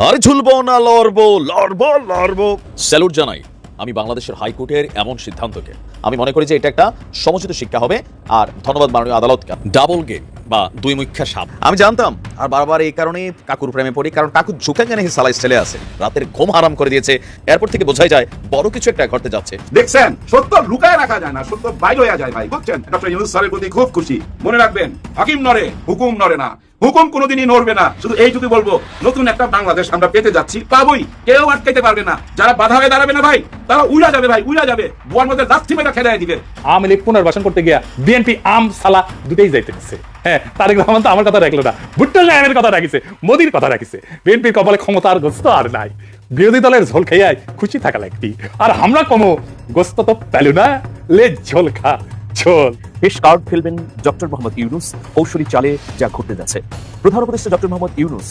আর ঝুলবো না, লড়বো লড়বো লড়বো। স্যালুট জানাই আমি বাংলাদেশের হাইকোর্টের এমন সিদ্ধান্তকে। আমি মনে করি যে এটা একটা সমুচিত শিক্ষা হবে। আর ধন্যবাদ মাননীয় আদালতকে। ডাবল গেম বা দুই মুখ্যা সাপ আমি জানতাম, আর বারবার এই কারণে কাকুর প্রেমে পড়ি, কারণ কাকু ঝুঁকা কেন সালাই স্টাইলে আছে, রাতের ঘুম হারাম করে দিয়েছে। এরপর থেকে বোঝাই যায় বড় কিছু একটা ঘটতে যাচ্ছে। দেখছেন, সত্য লুকায় রাখা যায় না, সত্য বাইরে হয়ে যায় ভাই, বুঝছেন? ডক্টর ইউনূস স্যারের প্রতি খুব খুশি। মনে রাখবেন, হাকিম নড়ে হুকুম নড়ে না, হুকুম কোনোদিনই নড়বে না। শুধু এইটুকু বলবো, নতুন একটা বাংলাদেশ আমরা পেতে যাচ্ছি, পাবোই, কেউ আটকাইতে পারবে না। যারা বাধা হয়ে দাঁড়াবে না ভাই, তারা উড়া যাবে ভাই, উড়া যাবে, বুয়ার মধ্যে লাথি মেরে খেলায় দিবে। আওয়ামী লীগ পুনর্বাসন করতে গিয়া বিএনপি আম সালা দুটেই যাইতেছে। হ্যাঁ, তারেক রহমান তো আমার কথা রাখলো না, ভুট্টো সাহেবের কথা রাখিছে, মোদির কথা রাখিছে। বিএনপির কপালে ক্ষমতা আর গোস্ত আর নাই, বিরোধী দলের ঝোল খেয়ে খুশি থাকা লাগতি। আর আমরা কোনো গোস্ত তো পেলু না, লে ঝোল খা ঝোল। বেশ কার্ড ফেলবেন ডক্টর মোহাম্মদ ইউনূস কৌশলী চালে যা ঘটতে যাচ্ছে। প্রধান উপদেষ্টা ডক্টর মোহাম্মদ ইউনূস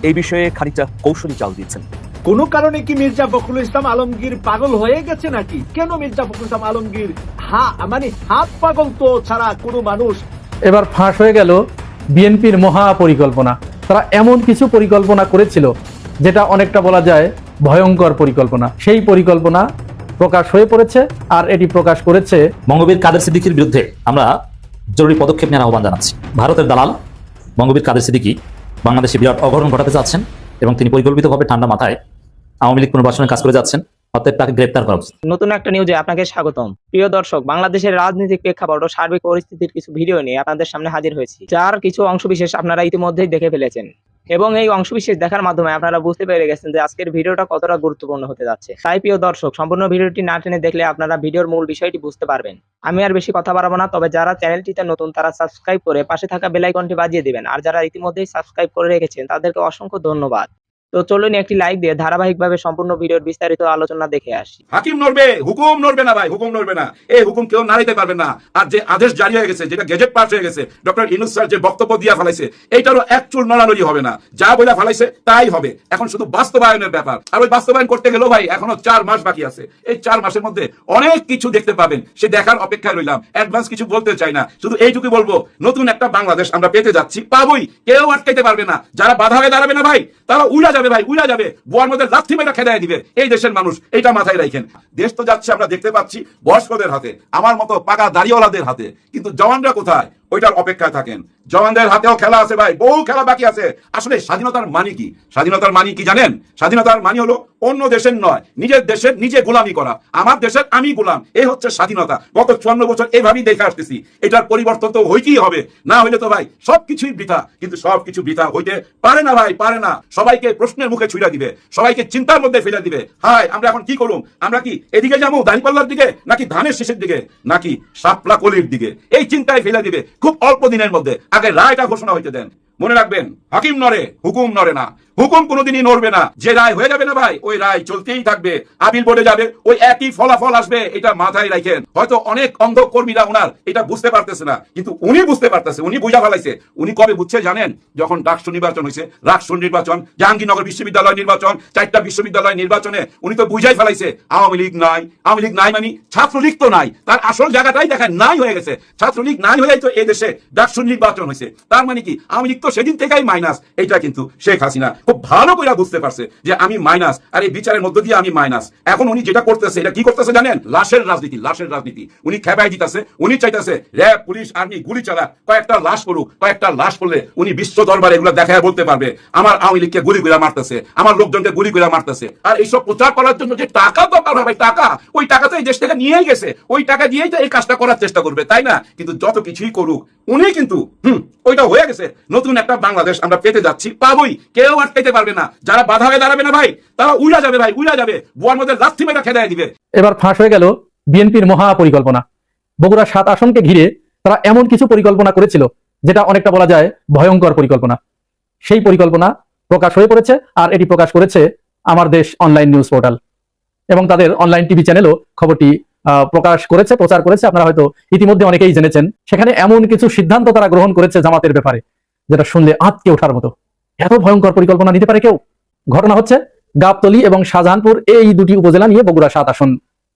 এই বিষয়ে খানিকটা কৌশলী চাল দিয়েছেন। কোনো কারণে কি মির্জা ফখরুল ইসলাম আলমগীর পাগল হয়ে গেছে নাকি? কেন মির্জা ফখরুল ইসলাম আলমগীর হাত পাগল তো ছাড়া কোনো মানুষ। এবার ফাঁস হয়ে গেল বিএনপির মহা পরিকল্পনা। তারা এমন কিছু পরিকল্পনা করেছিল যেটা অনেকটা বলা যায় ভয়ঙ্কর পরিকল্পনা। সেই পরিকল্পনা প্রকাশ হয়ে পড়েছে, আর এটি প্রকাশ করেছে বঙ্গবীর কাদের সিদ্দিকীর বিরুদ্ধে আমরা জরুরি পদক্ষেপ নেওয়ার আহ্বান জানাচ্ছি। ভারতের দালাল বঙ্গবীর কাদের সিদ্দিকী বাংলাদেশে বিরাট অঘটন ঘটাতে যাচ্ছেন এবং তিনি পরিকল্পিতভাবে ঠান্ডা মাথায় আওয়ামী লীগ পুনর্বাসনের কাজ করে যাচ্ছেন। অতএব তাকে গ্রেপ্তার করা উচিত। নতুন একটা নিউজে আপনাকে স্বাগতম। প্রিয় দর্শক, বাংলাদেশের রাজনৈতিক প্রেক্ষাপট ও সার্বিক পরিস্থিতির কিছু ভিডিও নিয়ে আপনাদের সামনে হাজির হয়েছি, যার কিছু অংশবিশেষ আপনারা ইতিমধ্যেই দেখে ফেলেছেন এবং এই অংশবিশেষ দেখার মাধ্যমে আপনারা বুঝতে পেরে গেছেন যে আজকের ভিডিওটা কতটা গুরুত্বপূর্ণ হতে যাচ্ছে। তাই প্রিয় দর্শক, সম্পূর্ণ ভিডিওটি না টেনে দেখলে আপনারা ভিডিওর মূল বিষয়টি বুঝতে পারবেন। আমি আর বেশি কথা বাড়াবো না, তবে যারা চ্যানেলটিতে নতুন তারা সাবস্ক্রাইব করে পাশে থাকা বেল আইকনটি বাজিয়ে দিবেন, আর যারা ইতিমধ্যেই সাবস্ক্রাইব করে রেখেছেন তাদেরকে অসংখ্য ধন্যবাদ। তো চলুন একটি লাইক দিয়ে ধারাবাহিকভাবে সম্পূর্ণ ভিডিওর বিস্তারিত আলোচনা দেখে আসি। হাকিম নড়বে, হুকুম নড়বে না ভাই, হুকুম নড়বে না। এই হুকুম কেউ নাড়াইতে পারবে না। আর যে আদেশ জারি হয়ে গেছে, যেটা গেজেট পাস হয়ে গেছে, ডক্টর ইউনূস স্যার যে বক্তব্য দিয়া ফেলাইছে, এইটারও এক চুল নড়ানড়ি হবে না। যা বলে ফেলাইছে তাই হবে। এখন শুধু বাস্তবায়নের ব্যাপার। আর ওই বাস্তবায়ন করতে গেলেও ভাই এখনো 4 মাস বাকি আছে। এই 4 মাসের মধ্যে অনেক কিছু দেখতে পাবেন, সে দেখার অপেক্ষায় রইলাম। অ্যাডভান্স কিছু বলতে চাই না, শুধু এইটুকু বলবো, নতুন একটা বাংলাদেশ আমরা পেতে যাচ্ছি, পাবোই, কেউ আটকাইতে পারবে না। যারা বাধা হয়ে দাঁড়াবে না ভাই, তারা উড়া যাবে ভাই, উড়া যাবে, বুয়ার মধ্যে লাথি মেরে খেলায় দিবে এই দেশের মানুষ। এটা মাথায় রাখেন। দেশ তো যাচ্ছে আমরা দেখতে পাচ্ছি বয়স্কদের হাতে, আমার মতো পাকা দাড়িওয়ালাদের হাতে, কিন্তু জওয়ানরা কোথায়? ওইটার অপেক্ষায় থাকেন। জওয়ানদের হাতেও খেলা আছে ভাই, বহু খেলা বাকি আছে। আসলে স্বাধীনতার মানে কি? স্বাধীনতার মানে কি জানেন? স্বাধীনতার মানে হলো অন্য দেশের নয়, নিজের দেশের নিজে গোলামি করা। আমার দেশের আমি গোলাম, এই হচ্ছে স্বাধীনতা। গত 54 বছর এইভাবেই দেখে আসতেছি। এটার পরিবর্তন তো হইতেই হবে, না হইলে তো ভাই সবকিছুই বৃথা। কিন্তু সবকিছু বৃথা হইতে পারে না ভাই, পারে না। সবাইকে প্রশ্নের মুখে ছুঁড়া দিবে, সবাইকে চিন্তার মধ্যে ফেলে দিবে। হাই, আমরা এখন কি করুম? আমরা কি এদিকে যাবো দাঁড়িপাল্লার দিকে, নাকি ধানের শীষের দিকে, নাকি শাপলা কলির দিকে? এই চিন্তায় ফেলে দিবে খুব অল্প দিনের মধ্যে। আগে রায়টা ঘোষণা হইতে দেন। মনে রাখবেন, হাকিম নড়ে হুকুম নড়ে না, হুকুম কোনোদিনই নড়বে না। যে রায় হয়ে যাবে না ভাই, ওই রায় চলতেই থাকবে, আপিল বোর্ডে যাবে, ওই একই ফলাফল আসবে। এটা মাথায় রাখেন। হয়তো অনেক অন্ধ কর্মীরা ওনার এটা বুঝতে পারতেছে না, কিন্তু উনি বুঝতে পারতেছে, উনি বুঝা ফেলাইছে। উনি কবে বুঝছে জানেন? যখন ডাকসু নির্বাচন হয়েছে, রাকসুর নির্বাচন, জাহাঙ্গীরনগর বিশ্ববিদ্যালয় নির্বাচন, 4টা বিশ্ববিদ্যালয় নির্বাচনে উনি তো বুঝাই ফেলাইছে আওয়ামী লীগ নাই। আওয়ামী লীগ নাই মানে ছাত্রলীগ তো নাই, তার আসল জায়গাটাই দেখেন নাই হয়ে গেছে। ছাত্রলীগ নাই হলেই তো এই দেশে ডাকসুর নির্বাচন হয়েছে। তার মানে কি আওয়ামী লীগ তো সেদিন থেকেই মাইনাস। এইটা কিন্তু শেখ হাসিনা খুব ভালো করে বুঝতে পারছে যে আমি মাইনাস, আর এই বিচারের মধ্য দিয়ে আমি মাইনাস। এখন উনি যেটা করতেছে, এটা কি করতেছে জানেন? লাশের রাজনীতি, লাশের রাজনীতি। উনি খেপাই দিতেছে, উনি চাইতেছে র্যাব, পুলিশ, আর্মি গুলি চালা, কয়েকটা লাশ পড়ুক। কয়েকটা লাশ পড়লে উনি বিশ্ব দরবারে এগুলো দেখায় বলতে পারবে আমার আওয়ামী লীগকে গুলি করে মারতেছে, আমার লোকজনকে গুলি করে মারতেছে। আর এইসব প্রচার করার জন্য যে টাকা দরকার হয় ভাই, টাকা, ওই টাকা তো এই দেশ থেকে নিয়েই গেছে। ওই টাকা দিয়েই তো এই কাজটা করার চেষ্টা করবে, তাই না? কিন্তু যত কিছুই করুক, উনি কিন্তু ওইটা হয়ে গেছে। নতুন একটা বাংলাদেশ আমরা পেতে যাচ্ছি, পাবোই, কেউ আটকাইতে পারবে না। যারা বাধা হয়ে দাঁড়াবে না ভাই, তারা উড়া যাবে ভাই, উড়া যাবে, বুয়ার মধ্যে লাথি মেরে খেলায় দিবে। এবার ফাঁস হয়ে গেল বিএনপির মহা পরিকল্পনা। বগুড়া 7 আসনকে ঘিরে তারা এমন কিছু পরিকল্পনা করেছিল যেটা অনেকটা বলা যায় ভয়ঙ্কর পরিকল্পনা। সেই পরিকল্পনা প্রকাশ হয়ে পড়েছে, আর এটি প্রকাশ করেছে আমার দেশ অনলাইন নিউজ পোর্টাল এবং তাদের অনলাইন টিভি চ্যানেলও খবরটি প্রকাশ করেছে, প্রচার করেছে। আপনারা হয়তো ইতিমধ্যে অনেকেই জেনেছেন। সেখানে এমন কিছু সিদ্ধান্ত তারা গ্রহণ করেছে জামাতের ব্যাপারে, যেটা শুনলে আঁতকে ওঠার মতো। এত ভয়ঙ্কর পরিকল্পনা নিতে পারে কেউ? ঘটনা হচ্ছে গাবতলী এবং শাহজাহানপুর, এই দুটি উপজেলা নিয়ে বগুড়া 7 আসন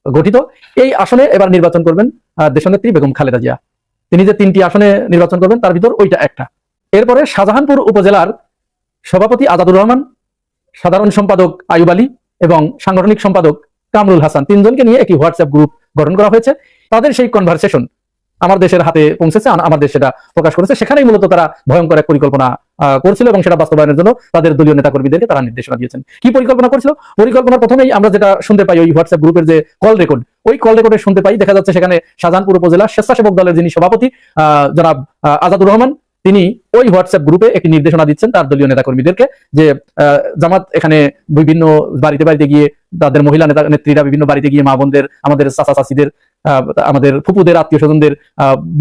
গঠিত। এই আসনে এবার নির্বাচন করবেন দেশনেত্রী বেগম খালেদা জিয়া। তিনি যে 3টি আসনে নির্বাচন করবেন তার ভিতর ওইটা একটা। এরপরে শাহজাহানপুর উপজেলার সভাপতি আজাদুর রহমান, সাধারণ সম্পাদক আইয়ুব আলী এবং সাংগঠনিক সম্পাদক কামরুল হাসান, তিনজনকে নিয়ে একটি হোয়াটসঅ্যাপ গ্রুপ গঠন করা হয়েছে। তাদের সেই কনভারসেশন আমার দেশের হাতে পৌঁছেছে, আমার দেশ সেটা প্রকাশ করেছে। সেখানেই মূলত তারা ভয়ঙ্কর এক পরিকল্পনা করছিল এবং সেটা বাস্তবায়নের জন্য তাদের দলীয় নেতাকর্মীদেরকে তারা নির্দেশনা দিয়েছেন। কি পরিকল্পনা করছিল? পরিকল্পনার প্রথমেই আমরা যেটা শুনতে পাই ওই হোয়াটসঅ্যাপ গ্রুপের যে কল রেকর্ড, ওই কল রেকর্ডে শুনতে পাই, দেখা যাচ্ছে সেখানে শাহজাহানপুর উপজেলা স্বেচ্ছাসেবক দলের যিনি সভাপতি জনাব আজাদুর রহমান, তিনি ওই হোয়াটসঅ্যাপ গ্রুপে একটি নির্দেশনা দিচ্ছেন তার দলীয় নেতাকর্মীদেরকে যে জামাত এখানে বিভিন্ন বাড়িতে বাড়িতে গিয়ে, তাদের মহিলা নেত্রীরা বিভিন্ন বাড়িতে গিয়ে মা বোনদের, আমাদের চাচা চাচিদের, আমাদের ফুপুদের, আত্মীয় স্বজনদের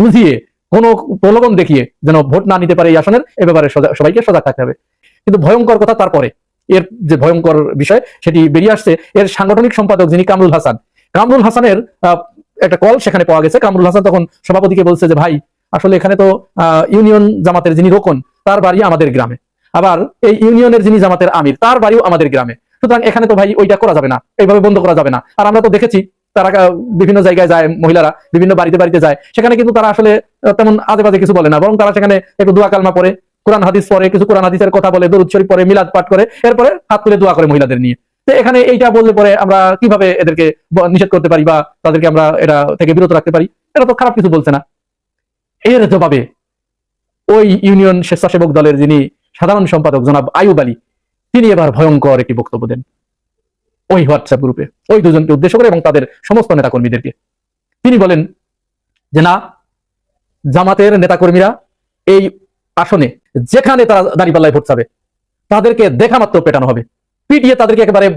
বুঝিয়ে কোনো প্রলোভন দেখিয়ে যেন ভোট না নিতে পারে এই আসনের, এ ব্যাপারে সবাইকে সজাগ থাকতে হবে। কিন্তু ভয়ঙ্কর কথা তারপরে, এর যে ভয়ঙ্কর বিষয় সেটি বেরিয়ে আসছে। এর সাংগঠনিক সম্পাদক যিনি কামরুল হাসানের একটা কল সেখানে পাওয়া গেছে। কামরুল হাসান তখন সভাপতিকে বলছে যে ভাই, আসলে এখানে তো ইউনিয়ন জামাতের যিনি রোকন তার বাড়ি আমাদের গ্রামে, আবার এই ইউনিয়নের যিনি জামাতের আমির তার বাড়িও আমাদের গ্রামে, সুতরাং এখানে তো ভাই ওইটা করা যাবে না, এইভাবে বন্ধ করা যাবে না। আর আমরা তো দেখেছি তারা বিভিন্ন জায়গায় যায়, মহিলারা বিভিন্ন বাড়িতে বাড়িতে যায়, সেখানে কিন্তু তারা আসলে তেমন আজে বাজে কিছু বলে না, বরং তারা সেখানে একটু দোয়া কালমা পড়ে, কোরআন হাদিস পড়ে, কিছু কোরআন হাদিসের কথা বলে, দরুদ শরীফ পড়ে, মিলাদ পাঠ করে, এরপরে হাত তুলে দোয়া করে মহিলাদের নিয়ে। তো এখানে এইটা বললে পরে আমরা কিভাবে এদেরকে নিষেধ করতে পারি বা তাদেরকে আমরা এটা থেকে বিরত রাখতে পারি? এটা তো খারাপ কিছু বলছে না। এর জবাবে ওই ইউনিয়ন স্বেচ্ছাসেবক দলের যিনি সাধারণ সম্পাদক জনাব আইয়ুব আলী, তিনি এবার ভয়ঙ্কর একটি বক্তব্য দেন ওই হোয়াটসঅ্যাপ গ্রুপে, ওই দুজনকে উদ্দেশ্য করে এবং তাদের সমস্ত নেতাকর্মীদেরকে। তিনি বলেন যে না, জামাতের নেতাকর্মীরা এই আসনে যেখানে তারা দাঁড়িপাল্লায় ভোট চাবে তাদেরকে দেখা মাত্র পেটানো হবে, পিটিয়ে তাদেরকে একেবারে,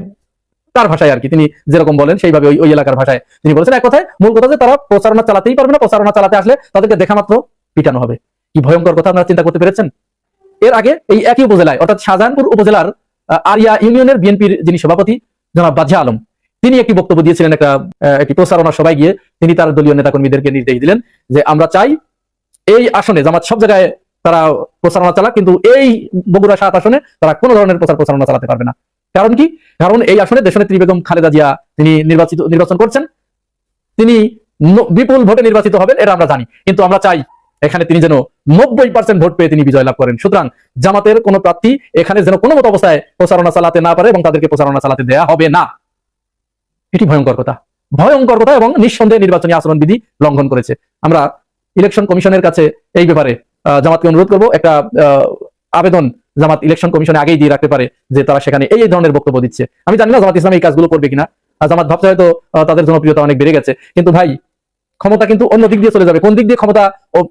তার ভাষায় আর কি, তিনি যেরকম বলেন সেইভাবে ওই এলাকার ভাষায় তিনি বলেছেন। এক কথায় মূল কথা যে তারা প্রচারণা চালাতেই পারবে না, প্রচারণা চালাতে আসলে তাদেরকে দেখা মাত্র পিটানো হবে। কি ভয়ঙ্কর কথা আপনারা চিন্তা করতে পেরেছেন? এর আগে এই একই উপজেলায়, অর্থাৎ শাহজাহানপুর উপজেলার আরিয়া ইউনিয়নের বিএনপির যিনি সভাপতি জনাব বাদশা আলম, তিনি একটি বক্তব্য দিয়েছিলেন একটি প্রচারণা সভায় গিয়ে। তিনি তার দলীয় নেতাকর্মীদেরকে নির্দেশ দিলেন যে আমরা চাই এই আসনে জামাত সব জায়গায় তারা প্রচারণা চালাক, কিন্তু এই বগুড়া 7 আসনে তারা কোনো ধরনের প্রচারণা চালাতে পারবে না। কারণ কি? কারণ এই আসনে দেশনেত্রী বেগম খালেদা জিয়া তিনি নির্বাচন করছেন, তিনি বিপুল ভোটে নির্বাচিত হবেন, এটা আমরা জানি, কিন্তু আমরা চাই এখানে তিনি যেন 90% ভোট পেয়ে তিনি বিজয় লাভ করেন। সুতরাং জামাতের কোন প্রার্থী এখানে যেন কোনো মতো অবস্থায় প্রচারণা চালাতে না পারে এবং তাদেরকে প্রচারণা চালাতে দেয়া হবে না। এটি ভয়ঙ্কর কথা, এবং নিঃসন্দেহে নির্বাচনী আচরণবিধি লঙ্ঘন করেছে। আমরা ইলেকশন কমিশনের কাছে এই ব্যাপারে জামাতকে অনুরোধ করব, একটা আবেদন জামাত ইলেকশন কমিশনে আগেই দিয়ে রাখতে পারে যে তারা সেখানে এই ধরনের বক্তব্য দিচ্ছে। আমি জানি না জামাত ইসলাম এই কাজগুলো করবে কিনা, জামাত ভাবছে হয়তো তাদের জনপ্রিয়তা অনেক বেড়ে গেছে, কিন্তু ভাই ক্ষমতা কিন্তু অন্য দিক দিয়ে চলে যাবে। কোন দিক দিয়ে ক্ষমতা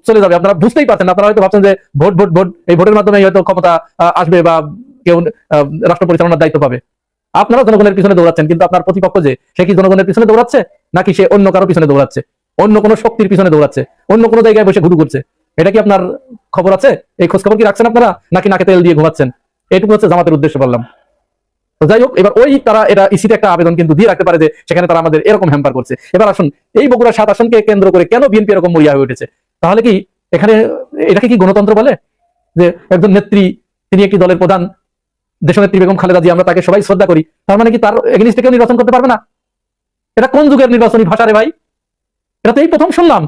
চলে যাবে আপনারা বুঝতেই পারছেন না। আপনারা হয়তো ভাবছেন যে ভোট, এই ভোটের মাধ্যমে হয়তো ক্ষমতা আসবে বা কেউ রাষ্ট্র পরিচালনার দায়িত্ব পাবে। আপনারা জনগণের পিছনে দৌড়াচ্ছেন, কিন্তু আপনার প্রতিপক্ষ যে, সে কি জনগণের পিছনে দৌড়াচ্ছে নাকি সে অন্য কারো পিছনে দৌড়াচ্ছে, অন্য কোনো শক্তির পিছনে দৌড়াচ্ছে, অন্য কোনো জায়গায় বসে ঘুরু করছে? এটা কি আপনার খবর আছে? এই খোঁজ খবর কি রাখছেন আপনারা, নাকি নাকে তেল দিয়ে ঘুমাচ্ছেন? এইটুকু হচ্ছে জামাতের উদ্দেশ্য বললাম। তো যাই হোক, এবার ওই তারা এটা ইসিতে একটা আবেদন কিন্তু দিয়ে রাখতে পারে যে সেখানে তারা আমাদের এরকম হ্যাম্পার করছে। এবার আসুন, এই বগুড়া 7 আসনকে কেন্দ্র করে কেন বিএনপি এরকম মরিয়া হয়ে উঠেছে? তাহলে কি এখানে এটাকে কি গণতন্ত্র বলে? যে একজন নেত্রী, তিনি একটি দলের প্রধান, দেশনেত্রী বেগম খালেদা জিয়া, আমরা তাকে সবাই শ্রদ্ধা করি, তার মানে কি তার এগেইনস্টে কেউ নির্বাচন করতে পারবে না? এটা কোন যুগের নির্বাচনী ভাষা রে ভাই? এটা তো এই প্রথম শুনলাম।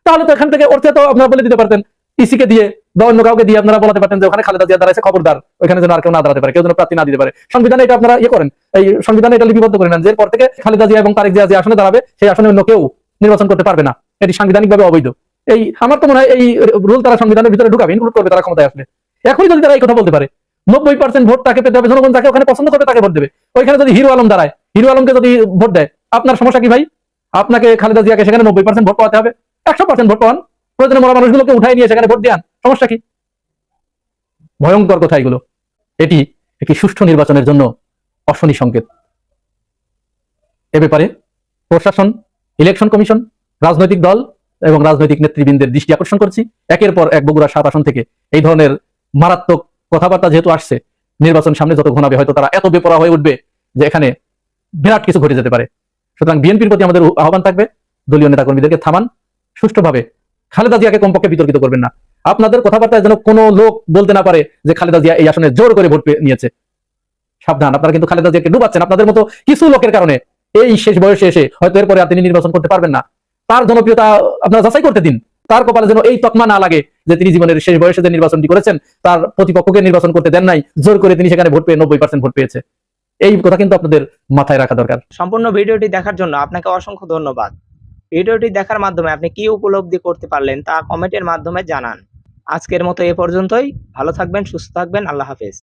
তাহলে তো এখান থেকে অর্থে তো আপনারা বলে দিতে পারতেন, ইসিকে দিয়ে বা অন্য কাউকে দিয়ে আপনারা বলাতে পারতেন যে ওখানে খালেদা জিয়া দাঁড়াইছে, খবরদার ওইখানে যেন আর কেউ না দাঁড়াতে পারে, কেউ যেন প্রার্থী না দিতে পারে। সংবিধানে এটা আপনারা করেন, এই সংবিধানে এটা লিপিবদ্ধ করে নেন যে এরপর থেকে খালেদা জিয়া এবং তারেক জিয়া যে আসনে দাঁড়াবে সেই আসনে অন্য কেউ নির্বাচন করতে পারবে না। এটি সাংবিধানিকভাবে অবৈধ। এই আমার তো মনে হয় এই রুল তারা সংবিধানের ভিতরে ঢুকাবে, ইনক্লুড করবে তারা ক্ষমতায় আসলে। এখনই যদি তারা এই কথা বলতে পারে, 90% ভোট তাকে পেতে হবে, জনগণ যাকে ওখানে পছন্দ করবে তাকে ভোট দেবে। ওইখানে যদি হিরো আলম দাঁড়ায়, হিরো আলমকে যদি ভোট দেয়, আপনার সমস্যা কি ভাই? আপনাকে খালেদা জিয়াকে সেখানে 90% ভোট পাওয়াতে হবে, 100% ভোট পাওয়ান, প্রয়োজনে মরা মানুষগুলোকে উঠাই নিয়ে সেখানে ভোট দেন, সমস্যা কি? ভয়ঙ্কর কথা এগুলো। এটি একটি সুষ্ঠু নির্বাচনের জন্য অশনি সংকেত। এ ব্যাপারে প্রশাসন, ইলেকশন কমিশন, রাজনৈতিক দল এবং রাজনৈতিক নেতৃবৃন্দের দৃষ্টি আকর্ষণ করছি। একের পর এক বগুড়া 7 আসন থেকে এই ধরনের মারাত্মক কথাবার্তা যেহেতু আসছে, নির্বাচন সামনে যত ঘনাবে হয়তো তারা এত বেপরোয়া হয়ে উঠবে যে এখানে বিরাট কিছু ঘটে যেতে পারে। সুতরাং বিএনপির প্রতি আমাদের আহ্বান থাকবে, দলীয় নেতাকর্মীদেরকে থামান, সুষ্ঠুভাবে খালেদা জিয়াকে কমপক্ষে বিতর্কিত করবেন না। আপনাদের কথাবার্তায় যেন কোনো লোক বলতে না পারে যে খালেদা জিয়া এই আসনে জোর করে ভোট নিয়েছে। সাবধান, আপনারা কিন্তু খালেদা জিয়াকে ডুবাচ্ছেন। আপনাদের মতো কিছু লোকের কারণে এই শেষ বয়সে এসে হয়তো এরপরে আর তিনি নির্বাচন করতে পারবেন না। তার জনপ্রিয়তা আপনারা যাচাই করতে দিন। তার কপালে যেন এই তকমা না লাগে যে তিনি জীবনের শেষ বয়সে যে নির্বাচনটি করেছেন তার প্রতিপক্ষকে নির্বাচন করতে দেন নাই, জোর করে তিনি সেখানে ভোট পেয়ে 90% ভোট পেয়েছে। এই কথা কিন্তু আপনাদের মাথায় রাখা দরকার। সম্পূর্ণ ভিডিওটি দেখার জন্য আপনাকে অসংখ্য ধন্যবাদ। ভিডিওটি দেখার মাধ্যমে আপনি কি উপলব্ধি করতে পারলেন তা কমেন্টের মাধ্যমে জানান। আজকের মতো এ পর্যন্তই। ভালো থাকবেন, সুস্থ থাকবেন। আল্লাহ হাফেজ।